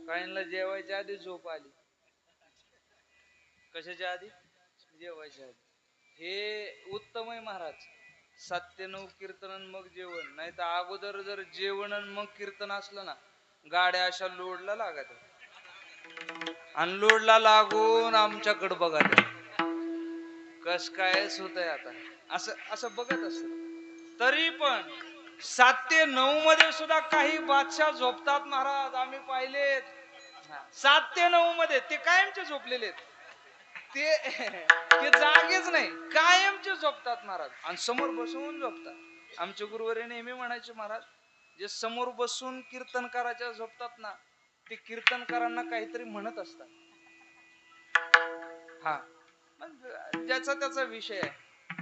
काहींना जेवायच्या आधी झोप आली. कशाच्या आधी? जेवायच्या आधी. हे उत्तम आहे महाराज. 7 ते 9 कीर्तन मग जेवण, नाही तर अगोदर जर जेवण मग कीर्तन असलं ना, गाड्या अशा लोडला लागत आणि लोडला लागून आमच्याकडे बघा कस काय होत आहे आता, असं असं बघत असत. तरी पण 7 ते 9 मध्ये सुद्धा काही बादशाह झोपतात महाराज, आम्ही पाहिलेत. 7 ते 9 मध्ये ते कायमचे झोपलेले ते जागेच नाही, कायमचे झोपतात महाराज. आणि समोर बसवून झोपतात. आमचे गुरुवारी नेहमी म्हणायचे महाराज, जे समोर बसून कीर्तनकाराच्या झोपतात ना, ते कीर्तनकारांना काहीतरी म्हणत असतात. हा, ज्याचा त्याचा विषय आहे.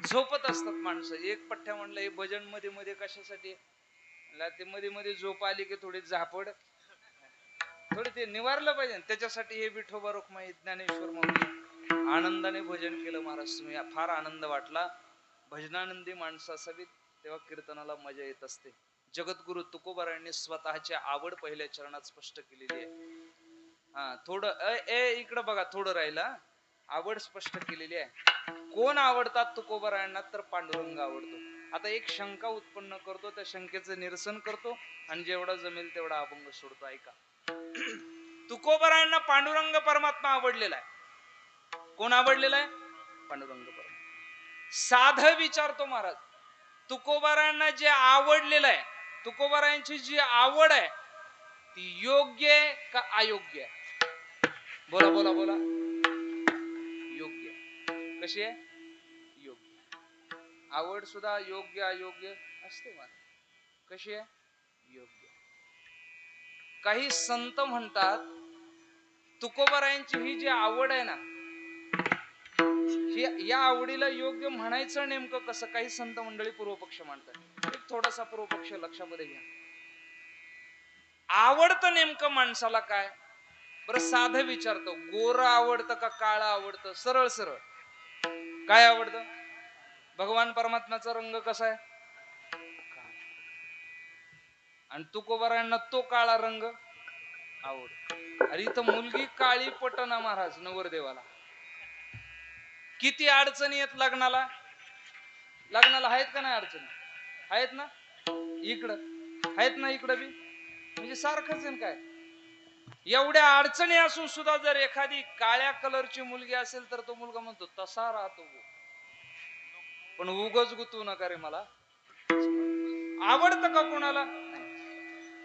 झोपत असतात माणसं. एक पठ्ठ्या म्हणलं हे भजन मध्ये मध्ये कशासाठी, ते मध्ये मध्ये झोप आली की थोडी झापड, थोडी ते निवारलं पाहिजे, त्याच्यासाठी हे विठोबा रखुमाई ज्ञानेश्वर म्हणून आनंदाने भजन केलं महाराज. तुम्ही फार आनंद वाटला. भजनानंदी माणसं असावीत, तेव्हा कीर्तनाला मजा येत असते. जगद्गुरु तुकोबारायांनी स्वतःची आवड पहिल्या चरणात स्पष्ट केलेली आहे. हा, थोडं इकडं बघा, थोडं राहिला. आवड स्पष्ट केलेली आहे. कोण आवडतात तुकोबारायांना? तर पांडुरंग आवडतो. आता एक शंका उत्पन्न करतो, त्या शंकेचं निरसन करतो आणि जेवढा जमेल तेवढा अभंग सोडतो. ऐका. तुकोबारायांना पांडुरंग परमात्मा आवडलेला आहे. कोण आवडलेला आहे? पांडुरंग परमात्मा. साध विचारतो महाराज, तुकोबारायांना जे आवडलेलं आहे, तुकोबारायांची जी आवड आहे, ती योग्य आहे का अयोग्य आहे? बोला बोला बोला. योग्य. कशी आहे? योग्य. आवड सुद्धा योग्य अयोग्य असते महाराज. कशी आहे? योग्य. काही संत म्हणतात तुकोबारायांची ही जी आवड आहे ना, या आवडीला योग्य म्हणायचं नेमकं कसं? काही संत मंडळी पूर्वपक्ष मांडतात. एक थोडासा पूर्वपक्ष लक्षामध्ये घ्या. आवडतं नेमकं माणसाला काय? बरं साधं विचारतो, गोरं आवडतं का काळं आवडतं? सरळ सरळ काय आवडतं? भगवान परमात्म्याचा रंग कसा आहे? आणि तुकोबारायांना तो काळा रंग आवडतो. अरे इथं मुलगी काळी पटना महाराज नवरदेवाला. किती अडचणी आहेत लग्नाला. लग्नाला आहेत का नाही अडचणी? आहेत ना. इकडं आहेत ना, इकडं बी म्हणजे सारखंच आहे काय. एवढ्या अडचणी असून सुद्धा जर एखादी काळ्या कलरची मुलगी असेल तर तो मुलगा म्हणतो तसा राहतो, पण उगच गुतू नका रे मला. आवडतं का कोणाला?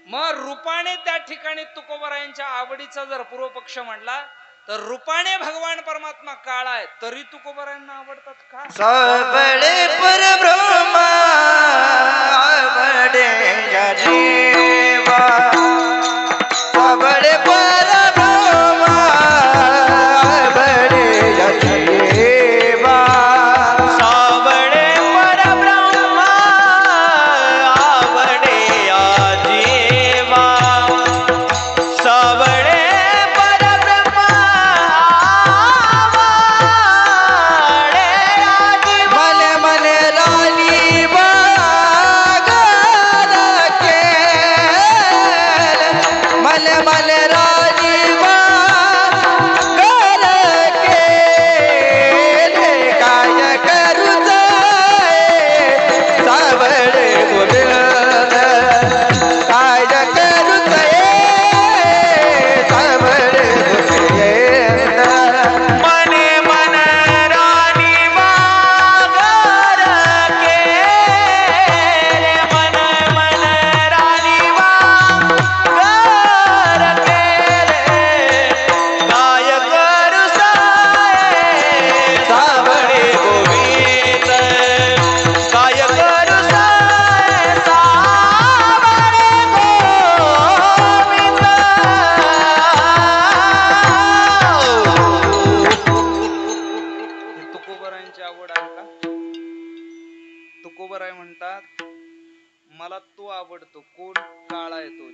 मग रूपाने त्या ठिकाणी तुकोबारायांच्या आवडीचा जर पूर्वपक्ष म्हणला तर रूपाने भगवान परमात्मा काळा आहे, तरी तुकोबारायांना आवडतात का? सबळे परब्रह्म आवडे जीवा, सबळे परब्रह्म आवडे जीवा, सबळे परब्रह्म आवडे जीवा, सबळे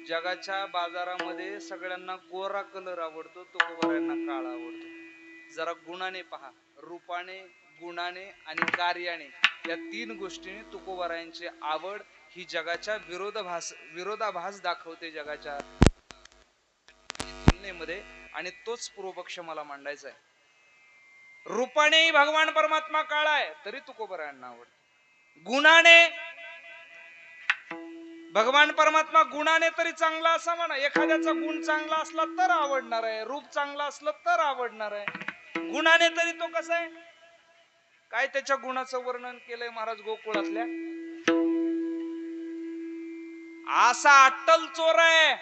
जगाच्या बाजारामध्ये सगळ्यांना गोरा कलर आवडतो, तुकोबारायांना काळा आवडतो. जरा गुणाने पहा, रूपाने, गुणाने आणि कार्याने या 3 गोष्टीने तुकोबारायांची आवड ही जगाच्या विरोधाभास दाखवते जगाच्या तुलनेमध्ये. आणि तोच पूर्वपक्ष मला मांडायचा आहे. रूपानेही भगवान परमात्मा काळा आहे तरी तुकोबारायांना आवडत. गुणाने भगवान परमात्मा गुणाने तरी चांगला असा म्हणा. एखाद्याचा गुण चांगला असला तर आवडणार आहे, रूप चांगला असलं तर आवडणार आहे. गुणाने तरी तो कसा आहे, काय त्याच्या गुणाचं वर्णन केलंय महाराज गोकुळातल्या. असा अट्टल चोर आहे,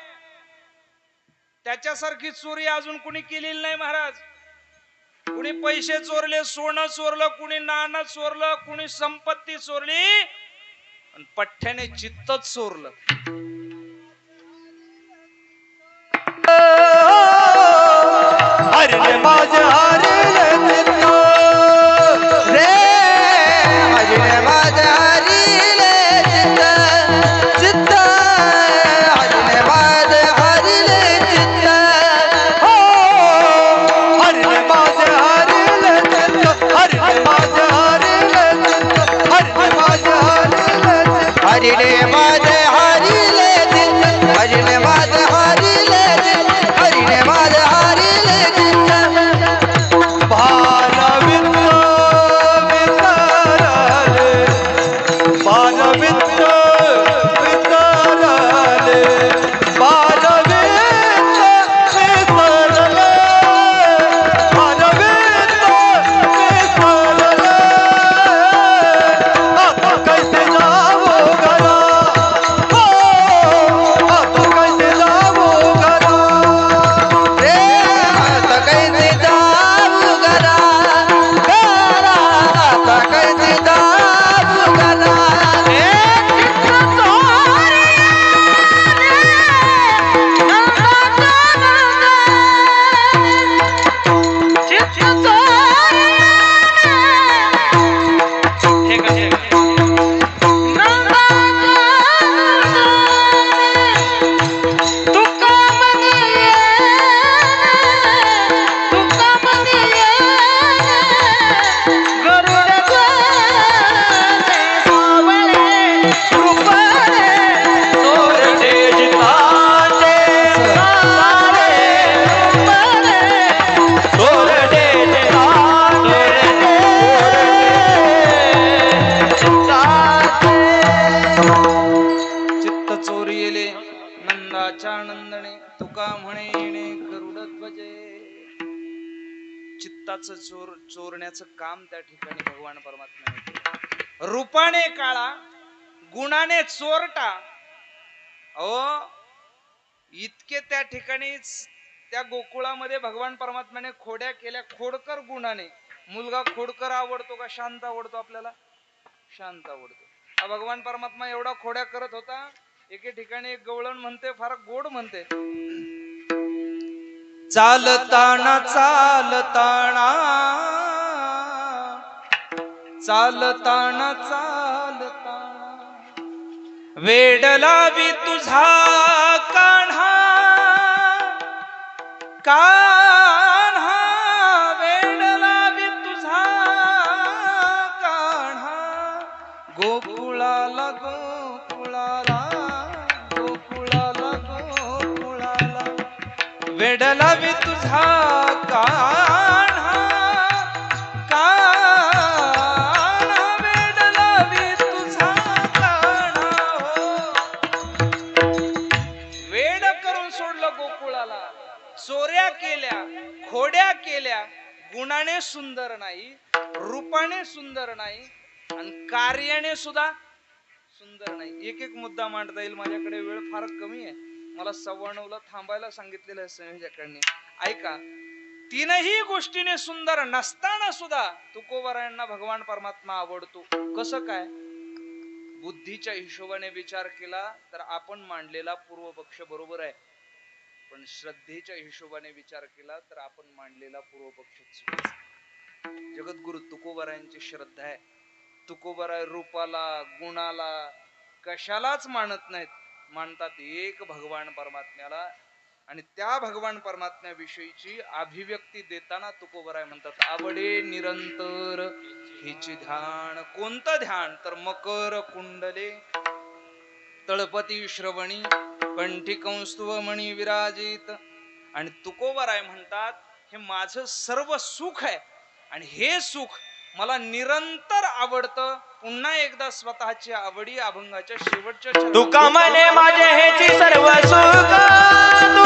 त्याच्यासारखी चोरी अजून कुणी केलेली नाही महाराज. कुणी पैसे चोरले, सोनं चोरलं, कुणी नाणं चोरलं, कुणी संपत्ती चोरली, आणि पठ्ठ्याने चित्तच चोरलं. हरिले माझे हरिले चित्त रे, हरिले माझे हरिले चित्त चित्त, हरिले माझे हरिले चित्त हो, हरिले माझे हरिले चित्त, हरिले माझे हरिले चित्त, हरिले माझे हरिले चित्त, हरिले माझे हरिले चित्त, हरिले माझे हरिले चित्त, हरिले माझे हरिले चित्त. बालविंद वितारले, बालविंद वितारले, बालविंद वितारले, बालविंद वितारले. आता कैसे जावो घरा, हो आता कैसे जावो घरा रे, आता कैसे जावो घरा, घरा आता कैसे जावो घरा रे. चित्त चोरिले नंदाच्या नंदने, तुका म्हणे येणे गरुड ध्वजे. चित्ताचं चोरण्याचं काम त्या ठिकाणी भगवान परमात्म्याने केलं. रूपाने काळा, गुणाने चोरटा. अहो इतके त्या ठिकाणी त्या गोकुळामध्ये भगवान परमात्म्याने खोड्या केल्या. खोडकर गुणाने. मुलगा खोडकर आवडतो का शांत आवडतो आपल्याला? शांत आवडतो. हा भगवान परमात्मा एवढा खोड्या करत होता. एके ठिकाणी एक गवळण म्हणते, फार गोड म्हणते, चालताना चालताना चालताना चालताना वेड लावी तुझा कान्हा, कान्हा वेड लावी तुझा कान्हा, गोकुळाला गोकुळाला गोकुळाला गोकुळाला, वेड लावी तुझा कान्हा, कान्हा वेड लावी तुझा कान्हा. हो वेड करून सोडलं गोकुळाला. चोऱ्या केल्या, खोड्या केल्या. गुणाने सुंदर नाही, रूपाने सुंदर नाही, आणि कार्याने सुद्धा सुंदर नाही. एक एक मुद्दा मांडता येईल, माझ्याकडे वेळ फार कमी आहे. मला 9:15 थांबायला सांगितलेलं आहे संयोजकांनी. ऐका, तीनही गोष्टीने सुंदर नसताना सुद्धा तुकोबारायांना भगवान परमात्मा आवडतो. कसं काय? बुद्धीच्या हिशोबाने विचार केला तर आपण मांडलेला पूर्व पक्ष बरोबर आहे, पण श्रद्धेच्या हिशोबाने विचार केला तर आपण मांडलेला पूर्व पक्ष चुकीचा. जगद्गुरु तुकोबारायांची श्रद्धा आहे. तुकोबाराय रूपाला, गुणाला, कशालाच मानत नाहीत. मानतात एक भगवान परमात्म्याला. आणि त्या भगवान परमात्म्याविषयीची अभिव्यक्ती देताना तुकोबराय म्हणतात आवडे निरंतर हिची ध्यान. कोणतं ध्यान? तर मकर कुंडले तळपती श्रवणी कंठी कौस्तुभ मणी विराजित. आणि तुकोबराय म्हणतात हे माझं सर्व सुख आहे आणि हे सुख मला निरंतर आवडतं. पुन्हा एकदा स्वतःची आवडी अभंगाच्या शेवटच्या तुका म्हणे माझे हेची सर्व सुख